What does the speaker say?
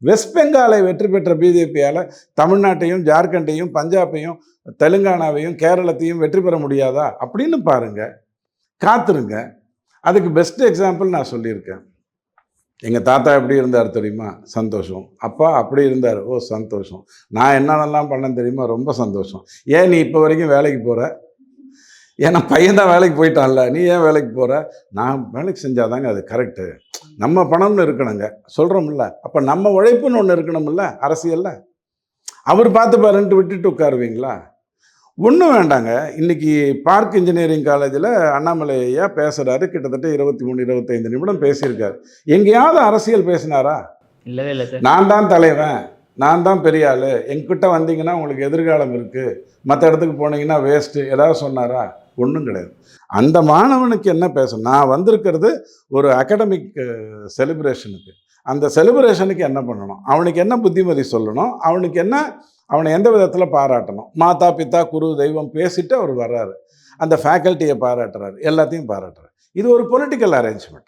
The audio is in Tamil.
வெஸ்ட் பெங்காலை வெற்றி பெற்ற பிஜேபியால் தமிழ்நாட்டையும் ஜார்க்கண்டையும் பஞ்சாபையும் தெலுங்கானாவையும் கேரளத்தையும் வெற்றி பெற முடியாதா அப்படின்னு பாருங்க, காத்துருங்க. அதுக்கு பெஸ்ட் எக்ஸாம்பிள் நான் சொல்லியிருக்கேன். எங்கள் தாத்தா எப்படி இருந்தார் தெரியுமா? சந்தோஷம். அப்பா அப்படி இருந்தார். ஓ சந்தோஷம். நான் என்னென்னலாம் பண்ணேன் தெரியுமா? ரொம்ப சந்தோஷம். ஏன் நீ இப்போ வரைக்கும் வேலைக்கு போகிற? ஏன்னா பையன் தான் வேலைக்கு போயிட்டான்ல, நீ ஏன் வேலைக்கு போகிற? நான் வேலைக்கு செஞ்சாதாங்க அது கரெக்டு. நம்ம பணம்னு இருக்கணுங்க, சொல்கிறோம்ல. அப்போ நம்ம உழைப்புன்னு ஒன்று இருக்கணும்ல அரசியலில். அவர் பார்த்து பாருன்ட்டு விட்டுட்டு உட்காருவீங்களா? ஒன்றும் வேண்டாங்க. இன்றைக்கி பார்க் இன்ஜினியரிங் காலேஜில் அண்ணாமலை ஐயா பேசுகிறாரு. கிட்டத்தட்ட 23-25 நிமிடம் பேசியிருக்காரு. எங்கேயாவது அரசியல் பேசினாரா? இல்லவே இல்லை சார். நான் தான் தலைவன், நான் தான் பெரிய ஆள், எங்கிட்ட வந்தீங்கன்னா உங்களுக்கு எதிர்காலம் இருக்குது, மற்ற இடத்துக்கு போனீங்கன்னா வேஸ்ட்டு, ஏதாவது சொன்னாரா? ஒன்றும் கிடையாது. அந்த மாணவனுக்கு என்ன பேசணும்? நான் வந்திருக்கிறது ஒரு அகடமிக் செலிப்ரேஷனுக்கு. அந்த செலிப்ரேஷனுக்கு என்ன பண்ணணும்? அவனுக்கு என்ன புத்திமதி சொல்லணும்? அவனுக்கு என்ன, அவனை எந்த விதத்தில் பாராட்டணும்? மாதா பிதா குரு தெய்வம் பேசிட்டு அவர் வர்றாரு. அந்த ஃபேக்கல்ட்டியை பாராட்டுறாரு, எல்லாத்தையும் பாராட்டுறாரு. இது ஒரு பொலிட்டிக்கல் அரேஞ்ச்மெண்ட்.